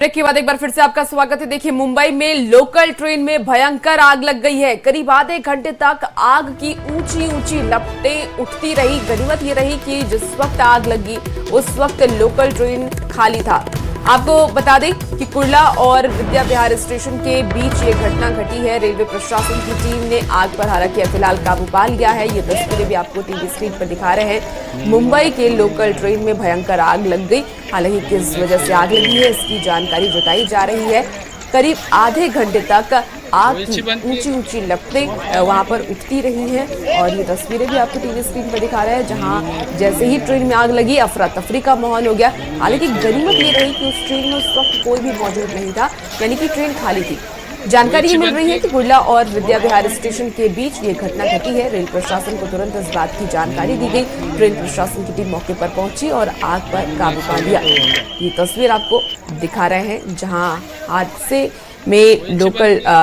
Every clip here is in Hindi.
ब्रेक के बाद एक बार फिर से आपका स्वागत है। देखिए, मुंबई में लोकल ट्रेन में भयंकर आग लग गई है। करीब आधे घंटे तक आग की ऊंची ऊंची लपटें उठती रही। गनीमत ये रही कि जिस वक्त आग लगी उस वक्त लोकल ट्रेन खाली था। आपको बता दें कि कुर्ला और विद्या विहार स्टेशन के बीच ये घटना घटी है। रेलवे प्रशासन की टीम ने आग पर हालांकि फिलहाल काबू पा लिया है। ये तस्वीरें भी आपको टीवी स्क्रीन पर दिखा रहे हैं। मुंबई के लोकल ट्रेन में भयंकर आग लग गई। हालांकि किस वजह से आग लगी है इसकी जानकारी जताई जा रही है। करीब आधे घंटे तक आग की ऊंची ऊंची लपटें वहां पर उठती रही हैं और ये तस्वीरें भी आपको टीवी स्क्रीन पर दिखा रहे हैं। जहां जैसे ही ट्रेन में आग लगी अफरा तफरी का माहौल हो गया। हालांकि गनीमत ये रही कि उस ट्रेन में उस वक्त कोई भी मौजूद नहीं था, यानी कि ट्रेन खाली थी। जानकारी ये मिल रही है कि कुर्ला और विद्या विहार स्टेशन के बीच ये घटना घटी है। रेल प्रशासन को तुरंत इस बात की जानकारी दी गई। रेल प्रशासन की टीम मौके पर पहुंची और आग पर काबू पा लिया। ये तस्वीर आपको दिखा रहे हैं जहां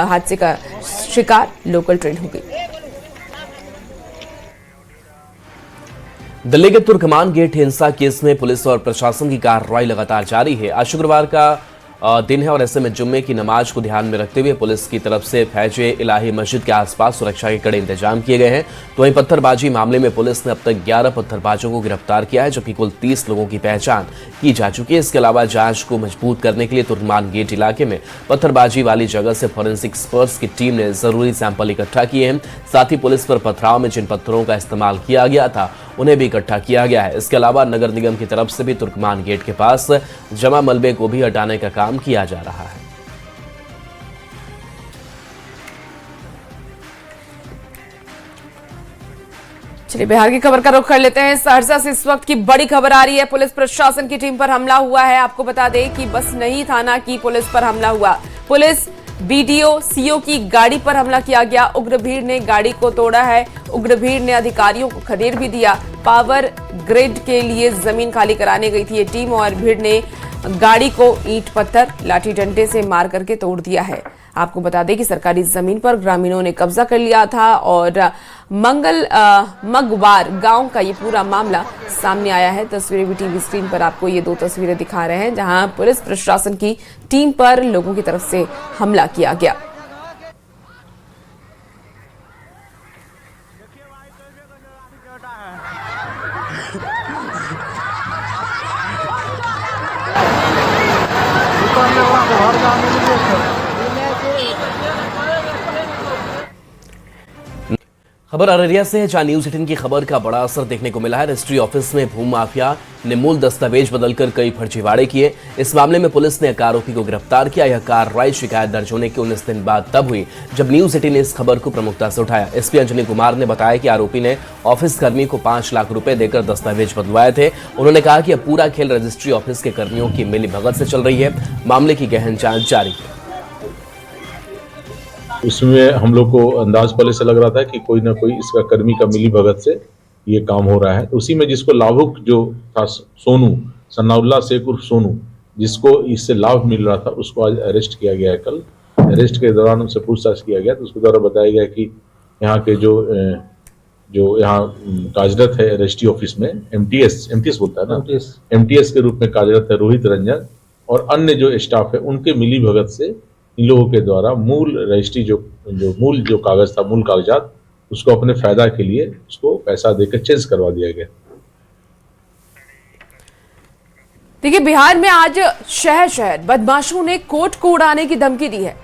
हादसे का शिकार लोकल ट्रेन हो गई। दिल्ली के तुर्कमान गेट हिंसा केस में पुलिस और प्रशासन की कार्रवाई लगातार जारी है। आज शुक्रवार का दिन है और ऐसे में जुम्मे की नमाज को ध्यान में रखते हुए पुलिस की तरफ से फैजे इलाही मस्जिद के आसपास सुरक्षा के कड़े इंतजाम किए गए हैं। तो वहीं पत्थरबाजी मामले में पुलिस ने अब तक 11 पत्थरबाजों को गिरफ्तार किया है, जबकि कुल 30 लोगों की पहचान की जा चुकी है। इसके अलावा जांच को मजबूत करने के लिए तुर्कमान गेट इलाके में पत्थरबाजी वाली जगह से फॉरेंसिक एक्सपर्ट्स की टीम ने जरूरी सैंपल इकट्ठा किए हैं। साथ ही पुलिस पर पथराव में जिन पत्थरों का इस्तेमाल किया गया था उन्हें भी इकट्ठा किया गया है। इसके अलावा नगर निगम की तरफ से भी तुर्कमान गेट के पास जमा मलबे को भी हटाने का काम किया जा रहा है। चलिए, बिहार की खबर का रुख कर लेते हैं। सहरसा से इस वक्त की बड़ी खबर आ रही है। पुलिस प्रशासन की टीम पर हमला हुआ है। आपको बता दें कि बस नहीं थाना की पुलिस पर हमला हुआ। पुलिस बीडीओ सीओ की गाड़ी पर हमला किया गया। उग्र भीड़ ने गाड़ी को तोड़ा है। उग्र भीड़ ने अधिकारियों को खदेड़ भी दिया। पावर ग्रिड के लिए जमीन खाली कराने गई थी ये टीम और भीड़ ने गाड़ी को ईंट पत्थर लाठी डंडे से मार करके तोड़ दिया है। आपको बता दें कि सरकारी जमीन पर ग्रामीणों ने कब्जा कर लिया था और मगवार गांव का ये पूरा मामला सामने आया है। तस्वीरें भी टीवी स्क्रीन पर आपको ये दो तस्वीरें दिखा रहे हैं जहां पुलिस प्रशासन की टीम पर लोगों की तरफ से हमला किया गया। खबर अररिया से है, जहां न्यूज 18 की खबर का बड़ा असर देखने को मिला है। रजिस्ट्री ऑफिस में भूमि माफिया ने मूल दस्तावेज बदलकर कई फर्जीवाड़े किए। इस मामले में पुलिस ने एक आरोपी को गिरफ्तार किया। यह कार्रवाई शिकायत दर्ज होने के 19 दिन बाद तब हुई जब न्यूज 18 ने इस खबर को प्रमुखता से उठाया। एसपी अंजनी कुमार ने बताया कि आरोपी ने ऑफिस कर्मी को 5 लाख रुपए देकर दस्तावेज बदलवाए थे। उन्होंने कहा कि अब पूरा खेल रजिस्ट्री ऑफिस के कर्मियों की मिलीभगत से चल रही है। मामले की गहन जांच जारी है। उसमें हम लोग को अंदाज पहले से लग रहा था कि कोई ना कोई इसका कर्मी का मिली भगत से ये काम हो रहा है। उसी में जिसको लाभुक जो था सोनू सन्नाउल्लाह शेख उर्फ सोनू, जिसको इससे लाभ मिल रहा था, उसको आज अरेस्ट किया गया है। कल अरेस्ट के दौरान उनसे पूछताछ किया गया तो उसके द्वारा बताया गया कि यहाँ के जो यहाँ कार्यरत है रजिस्ट्री ऑफिस में एमटीएस बोलता है ना, एमटीएस के रूप में कार्यरत है रोहित रंजन और अन्य जो स्टाफ है उनके मिली भगत से इन लोगों के द्वारा मूल रजिस्ट्री जो कागज था, मूल कागजात, उसको अपने फायदा के लिए उसको पैसा देकर चेंज करवा दिया गया। देखिए, बिहार में आज शहर शहर बदमाशों ने कोर्ट को उड़ाने की धमकी दी है।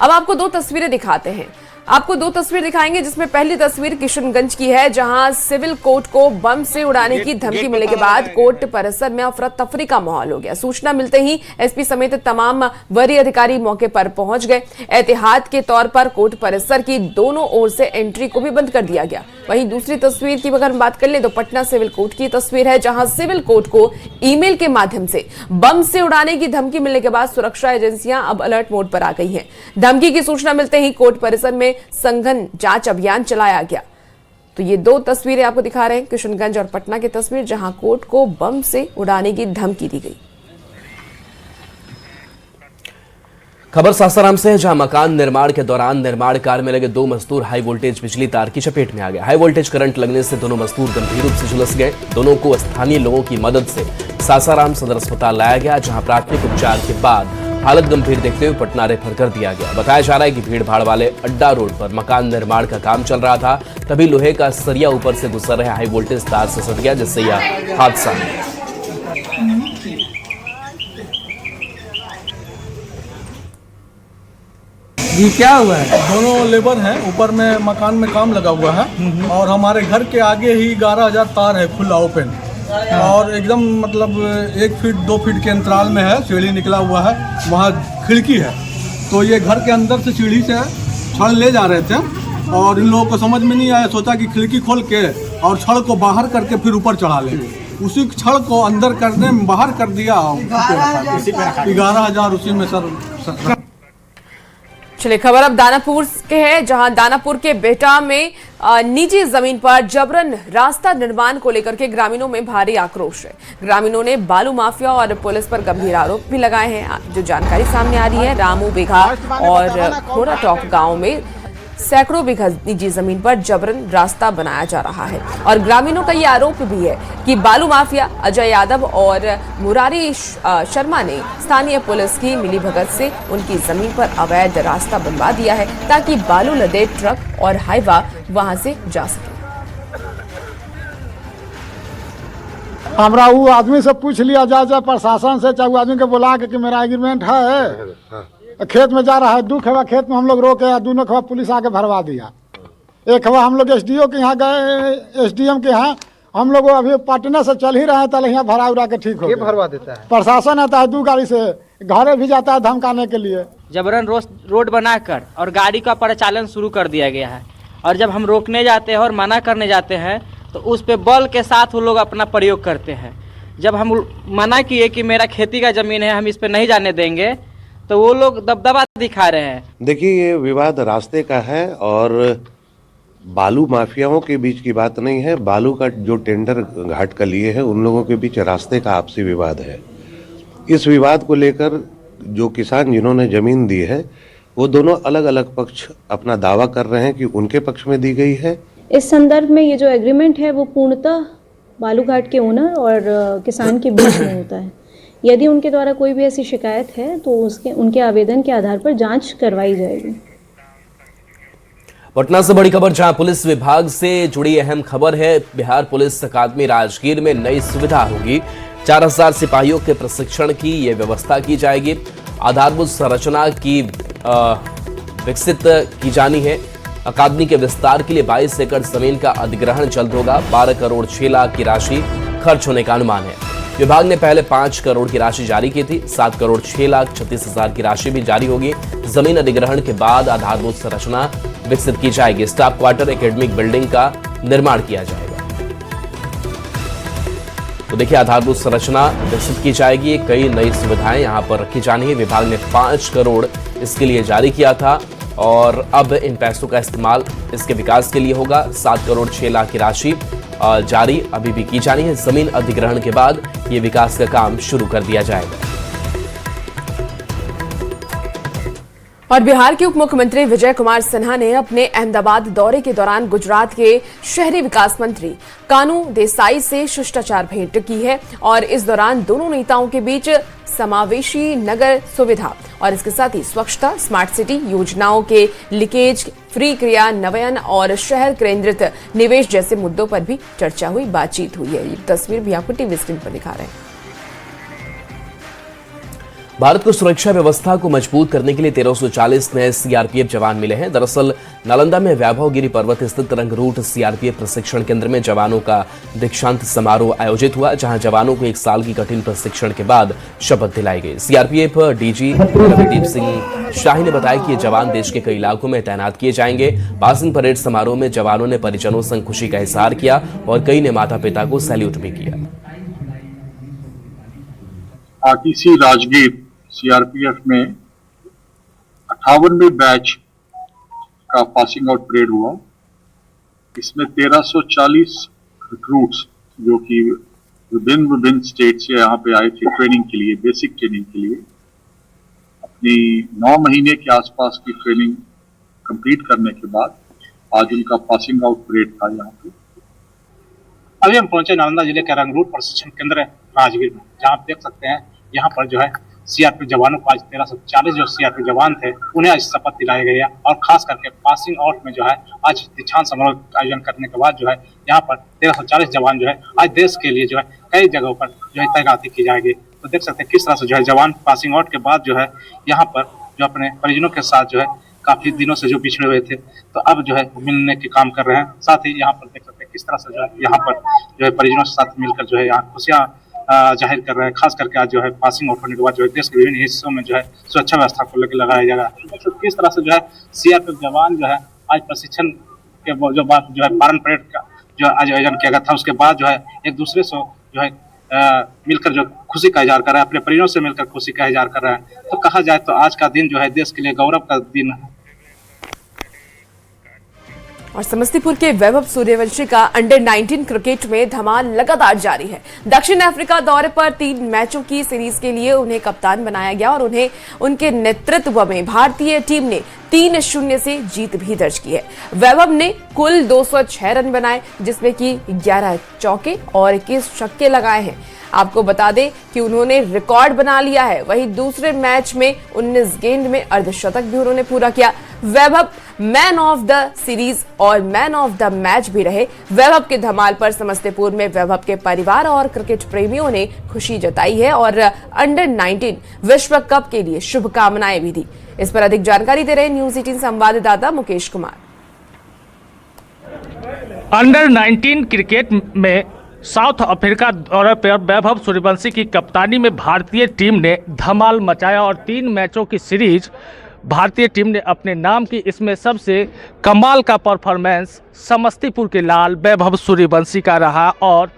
अब आपको दो तस्वीरें दिखाते हैं। आपको दो तस्वीर दिखाएंगे जिसमें पहली तस्वीर किशनगंज की है जहां सिविल कोर्ट को बम से उड़ाने की धमकी मिलने के बाद कोर्ट परिसर में अफरा तफरी का माहौल हो गया। सूचना मिलते ही एसपी समेत तमाम वरीय अधिकारी मौके पर पहुंच गए। एहतियात के तौर पर कोर्ट परिसर की दोनों ओर से एंट्री को भी बंद कर दिया गया। वहीं दूसरी तस्वीर की अगर हम बात कर ले तो पटना सिविल कोर्ट की तस्वीर है जहां सिविल कोर्ट को ईमेल के माध्यम से बम से उड़ाने की धमकी मिलने के बाद सुरक्षा एजेंसियां अब अलर्ट मोड पर आ गई हैं। धमकी की सूचना मिलते ही कोर्ट परिसर में संघन जांच अभियान चलाया गया। तो ये दो तस्वीरें आपको दिखा रहे हैं, किशनगंज और पटना की तस्वीर जहां कोर्ट को बम से उड़ाने की धमकी दी गई। खबर सासाराम से है, जहां मकान निर्माण के दौरान निर्माण कार्य में लगे 2 मजदूर हाई वोल्टेज बिजली तार की चपेट में आ गए। हाई वोल्टेज करंट लगने से दोनों मजदूर गंभीर रूप से झुलस गए। दोनों को स्थानीय लोगों की मदद से सासाराम सदर अस्पताल लाया गया, जहां प्राथमिक उपचार के बाद हालत गंभीर देखते हुए पटना रेफर कर दिया गया। बताया जा रहा है कि भीड़ भाड़ वाले अड्डा रोड पर मकान निर्माण का काम चल रहा था, तभी लोहे का सरिया ऊपर से गुजर रहे हाई वोल्टेज तार से सट गया, जिससे यह हादसा हुआ। जी क्या हुआ है? दोनों लेबर हैं, ऊपर में मकान में काम लगा हुआ है और हमारे घर के आगे ही 11,000 तार है खुला ओपन, और एकदम मतलब 1 फीट 2 फीट के अंतराल में है, सीढ़ी निकला हुआ है, वहाँ खिड़की है। तो ये घर के अंदर से सीढ़ी से छड़ ले जा रहे थे और इन लोगों को समझ में नहीं आया, सोचा कि खिड़की खोल के और छड़ को बाहर करके फिर ऊपर चढ़ा लें। उसी छड़ को अंदर करने में बाहर कर दिया, 11,000 उसी में सर। चलिए खबर अब दानापुर के है, जहां दानापुर के बेटा में निजी जमीन पर जबरन रास्ता निर्माण को लेकर के ग्रामीणों में भारी आक्रोश है। ग्रामीणों ने बालू माफिया और पुलिस पर गंभीर आरोप भी लगाए हैं। जो जानकारी सामने आ रही है, रामू बिघा और खोरा टॉप गांव में सैकड़ों बीघा निजी जमीन पर जबरन रास्ता बनाया जा रहा है और ग्रामीणों का ये आरोप भी है कि बालू माफिया अजय यादव और मुरारी शर्मा ने स्थानीय पुलिस की मिलीभगत से उनकी जमीन पर अवैध रास्ता बनवा दिया है ताकि बालू लदे ट्रक और हाईवा वहां से जा सके। हमरा वो आदमी से पूछ लिया जाए प्रशासन से, चाहे वो आदमी के बुला के कि मेरा एग्रीमेंट है, खेत में जा रहा है, 2 खेवा खेत में हम लोग रोके, 2 खेवा पुलिस आके भरवा दिया। 1 खेवा हम लोग एसडीओ के यहाँ गए, एसडीएम के यहाँ हम लोग अभी पटना से चल ही रहे हैं, तले यहाँ भरा उड़ा के ठीक हो गया। भरवा देता है प्रशासन आता है 2 गाड़ी से, घरे भी जाता है धमकाने के लिए। जबरन रोड बनाकर और गाड़ी का परिचालन शुरू कर दिया गया है और जब हम रोकने जाते हैं और मना करने जाते हैं तो उस पे बल के साथ वो लोग अपना प्रयोग करते हैं। जब हम मना किए कि मेरा खेती का ज़मीन है, हम इस पे नहीं जाने देंगे, तो वो लोग दबदबा दिखा रहे हैं। देखिए, ये विवाद रास्ते का है और बालू माफियाओं के बीच की बात नहीं है। बालू का जो टेंडर घाट का लिए है, उन लोगों के बीच रास्ते का आपसी विवाद है। इस विवाद को लेकर जो किसान जिन्होंने जमीन दी है, वो दोनों अलग अलग पक्ष अपना दावा कर रहे हैं कि उनके पक्ष में दी गई है। इस संदर्भ में ये जो एग्रीमेंट है वो पूर्णतः बालूघाट के ओनर और किसान के बीच में होता है। यदि उनके द्वारा कोई भी ऐसी शिकायत है तो उनके आवेदन के आधार पर जांच करवाई जाएगी। पटना से बड़ी खबर, जहां पुलिस विभाग से जुड़ी अहम खबर है। बिहार पुलिस अकादमी राजगीर में नई सुविधा होगी। 4000 सिपाहियों के प्रशिक्षण की ये व्यवस्था की जाएगी। आधारभूत संरचना की विकसित की जानी है। अकादमी के विस्तार के लिए 22 एकड़ जमीन का अधिग्रहण जल्द होगा। 12 करोड़ 6 लाख की राशि खर्च होने का अनुमान है। विभाग ने पहले 5 करोड़ की राशि जारी की थी। 7 करोड़ 6 लाख 36 हजार की राशि भी जारी होगी। जमीन अधिग्रहण के बाद आधारभूत संरचना विकसित की जाएगी। स्टाफ क्वार्टर, एकेडमिक बिल्डिंग का निर्माण किया जाएगा। तो देखिए, आधारभूत संरचना विकसित की जाएगी। कई नई सुविधाएं यहां पर रखी जानी है। विभाग ने 5 करोड़ इसके लिए जारी किया था और अब इन पैसों का इस्तेमाल इसके विकास के लिए होगा। 7 करोड़ 6 लाख की राशि जारी अभी भी की जानी है। जमीन अधिग्रहण के बाद ये विकास का काम शुरू कर दिया जाएगा। और बिहार के उप मुख्यमंत्री विजय कुमार सिन्हा ने अपने अहमदाबाद दौरे के दौरान गुजरात के शहरी विकास मंत्री कानू देसाई से शिष्टाचार भेंट की है और इस दौरान दोनों नेताओं के बीच समावेशी नगर सुविधा और इसके साथ ही स्वच्छता, स्मार्ट सिटी योजनाओं के लीकेज, फ्री क्रियान्वयन और शहर केंद्रित निवेश जैसे मुद्दों पर भी चर्चा हुई, बातचीत हुई है। ये तस्वीर भी आपको टीवी स्क्रीन पर दिखा रहे हैं। भारत को सुरक्षा व्यवस्था को मजबूत करने के लिए 1340 नए सीआरपीएफ जवान मिले हैं। दरअसल नालंदा में वैभवगिरी पर्वत स्थित रंगरूट सीआरपीएफ प्रशिक्षण केंद्र में जवानों का दीक्षांत समारोह आयोजित हुआ, जहां जवानों को 1 साल की कठिन प्रशिक्षण के बाद शपथ दिलाई गई। सीआरपीएफ डीजी रविदीप सिंह शाही ने बताया कि ये जवान देश के कई इलाकों में तैनात किए जाएंगे। पासिंग परेड समारोह में जवानों ने परिजनों संग खुशी का इजहार किया और कई ने माता पिता को सैल्यूट भी किया। आरटीसी राजगीर सीआरपीएफ में 58वें बैच का पासिंग आउट परेड हुआ। इसमें 1340 रिक्रूट्स जो कि विभिन्न स्टेट से यहाँ पे आए थे ट्रेनिंग के लिए, बेसिक ट्रेनिंग के लिए, अपनी 9 महीने के आसपास की ट्रेनिंग कंप्लीट करने के बाद आज उनका पासिंग आउट परेड था यहाँ पे। अभी हम पहुंचे नालंदा जिले के रंगरूट प्रशिक्षण केंद्र राजगीर में, जहाँ आप देख सकते हैं यहाँ पर जो है सीआरपीएफ जवानों को आज 1340 जो सीआरपीएफ जवान थे उन्हें आज शपथ दिलाई गई है। और खास करके पासिंग आउट में जो है आज दीक्षांत समारोह का आयोजन करने के बाद जो है यहाँ पर 1340 जवान जो है आज देश के लिए जो है कई जगहों पर जो है तैनाती की जाएगी। तो देख सकते हैं किस तरह से जो है जवान पासिंग आउट के बाद जो है यहाँ पर जो अपने परिजनों के साथ जो है काफी दिनों से जो पिछड़े हुए थे तो अब जो है मिलने के काम कर रहे हैं। साथ ही यहाँ पर देख सकते हैं किस तरह से जो है यहाँ पर जो है परिजनों के साथ मिलकर जो है यहाँ खुशियाँ जाहिर कर रहे हैं। खास करके आज जो है पासिंग आउट होने के बाद जो है देश के विभिन्न हिस्सों में जो है सुरक्षा व्यवस्था को लेकर लगाया जाएगा। तो किस तरह से जो है सीआरपीएफ जवान जो है आज प्रशिक्षण के जो बाद जो है पारण परेड का जो आज आयोजन किया गया था उसके बाद जो है एक दूसरे से जो है मिलकर जो खुशी का इजहार कर रहा है, अपने परिजनों से मिलकर खुशी का इजहार कर रहा है। तो कहा जाए तो आज का दिन जो है देश के लिए गौरव का दिन है। और समस्तीपुर के वैभव सूर्यवंशी का अंडर 19 क्रिकेट में धमाल लगातार जारी है। दक्षिण अफ्रीका दौरे पर 3 मैचों की सीरीज के लिए उन्हें कप्तान बनाया गया और उन्हें उनके नेतृत्व में भारतीय टीम ने 3-0 से जीत भी दर्ज की है। वैभव ने कुल 206 रन बनाए जिसमें कि 11 चौके और 21 छक्के लगाए हैं। आपको बता दें कि उन्होंने रिकॉर्ड बना लिया है। वहीं दूसरे मैच में 19 गेंद में अर्धशतक भी उन्होंने पूरा किया। वैभव मैन ऑफ द सीरीज और मैन ऑफ द मैच भी रहे। वैभव के धमाल पर समस्तीपुर में वैभव के परिवार और क्रिकेट प्रेमियों ने खुशी जताई है और अंडर 19 विश्व कप के लिए शुभकामनाएं भी दी। इस पर अधिक जानकारी दे रहे न्यूज 18 संवाददाता मुकेश कुमार। अंडर 19 क्रिकेट में साउथ अफ्रीका दौरे पर वैभव सूर्यवंशी की कप्तानी में भारतीय टीम ने धमाल मचाया और 3 मैचों की सीरीज भारतीय टीम ने अपने नाम की। इसमें सबसे कमाल का परफॉर्मेंस समस्तीपुर के लाल वैभव सूर्यवंशी का रहा और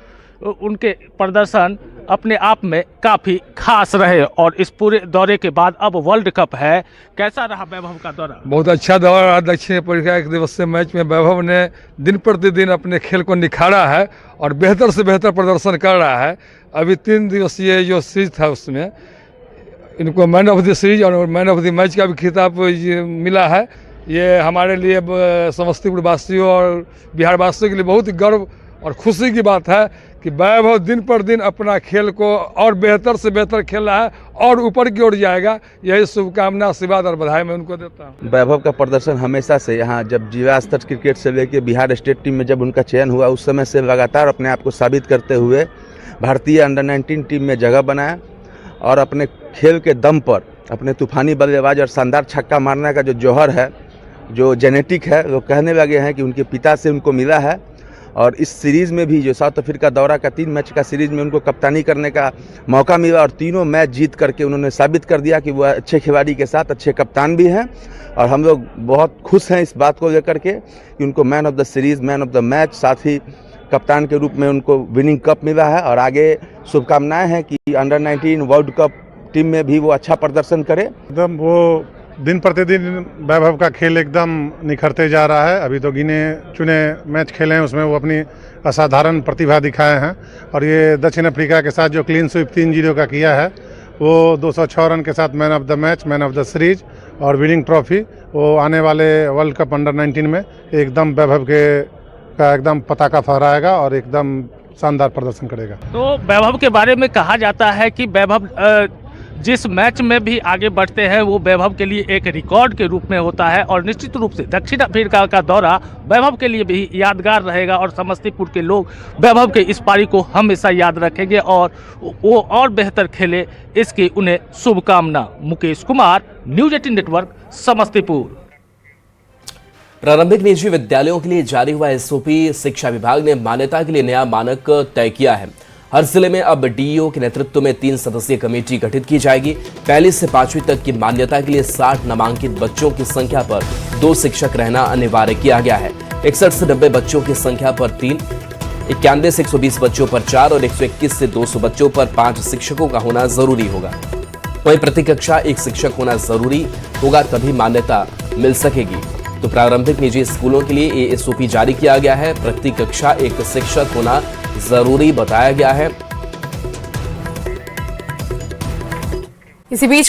उनके प्रदर्शन अपने आप में काफ़ी खास रहे। और इस पूरे दौरे के बाद अब वर्ल्ड कप है, कैसा रहा वैभव का दौरा? बहुत अच्छा दौरा रहा। दक्षिण अफ्रीका 1 दिवसीय मैच में वैभव ने दिन प्रतिदिन अपने खेल को निखारा है और बेहतर से बेहतर प्रदर्शन कर रहा है। अभी 3 दिवसीय जो सीरीज था उसमें इनको मैन ऑफ द सीरीज और मैन ऑफ द मैच का भी खिताब मिला है। ये हमारे लिए समस्तीपुर वासियों और बिहार वासियों के लिए बहुत ही गर्व और खुशी की बात है कि वैभव दिन पर दिन अपना खेल को और बेहतर से बेहतर खेल रहा है और ऊपर की ओर जाएगा। यही शुभकामना, आशीर्वाद और बधाई मैं उनको देता हूँ। वैभव का प्रदर्शन हमेशा से यहाँ जब जिला स्तर क्रिकेट से लेकर बिहार स्टेट टीम में जब उनका चयन हुआ उस समय से लगातार अपने आप को साबित करते हुए भारतीय अंडर 19 टीम में जगह बनाया और अपने खेल के दम पर अपने तूफानी बल्लेबाज और शानदार छक्का मारने का जो जौहर है, जो जेनेटिक है, वो कहने लगे हैं कि उनके पिता से उनको मिला है। और इस सीरीज़ में भी जो साउथ अफ्रीका दौरा का 3 मैच का सीरीज़ में उनको कप्तानी करने का मौका मिला और तीनों मैच जीत करके उन्होंने साबित कर दिया कि वो अच्छे खिलाड़ी के साथ अच्छे कप्तान भी हैं। और हम लोग बहुत खुश हैं इस बात को लेकर के कि उनको man of the series, man of the match, साथ ही कप्तान के रूप में उनको विनिंग कप मिला है। और आगे शुभकामनाएं हैं कि अंडर 19 वर्ल्ड कप टीम में भी वो अच्छा प्रदर्शन करे। एकदम वो दिन प्रतिदिन वैभव का खेल एकदम निखरते जा रहा है। अभी तो गिने चुने मैच खेले हैं, उसमें वो अपनी असाधारण प्रतिभा दिखाए हैं। और ये दक्षिण अफ्रीका के साथ जो क्लीन स्वीप 3-0 का किया है वो 206 रन के साथ man of the match, man of the series और विनिंग ट्रॉफी वो आने वाले वर्ल्ड कप अंडर 19 में एकदम वैभव का एकदम पताका फहराएगा और एकदम शानदार प्रदर्शन करेगा। तो वैभव के बारे में कहा जाता है कि वैभव जिस मैच में भी आगे बढ़ते हैं वो वैभव के लिए एक रिकॉर्ड के रूप में होता है। और निश्चित रूप से दक्षिण अफ्रीका का दौरा वैभव के लिए भी यादगार रहेगा और समस्तीपुर के लोग वैभव के इस पारी को हमेशा याद रखेंगे और वो और बेहतर खेले, इसकी उन्हें शुभकामना। Mukesh Kumar, news 18 network, Samastipur. प्रारंभिक निजी विद्यालयों के लिए जारी हुआ एसओपी शिक्षा विभाग ने मान्यता के लिए नया मानक तय किया है। हर जिले में अब डीईओ के नेतृत्व में 3 सदस्यीय कमेटी गठित की जाएगी। 1 से 5वीं तक की मान्यता के लिए 60 नामांकित बच्चों की संख्या पर 2 शिक्षक रहना अनिवार्य किया गया है। 61 से 90 बच्चों की संख्या पर 3, 91 से 120 बच्चों पर 4 और 121 से 200 बच्चों पर 5 शिक्षकों का होना जरूरी होगा। वहीं प्रति कक्षा 1 शिक्षक होना जरूरी होगा, तभी मान्यता मिल सकेगी। तो प्रारंभिक निजी स्कूलों के लिए ये एसओपी जारी किया गया है। प्रति कक्षा 1 शिक्षक होना जरूरी बताया गया है। इसी बीच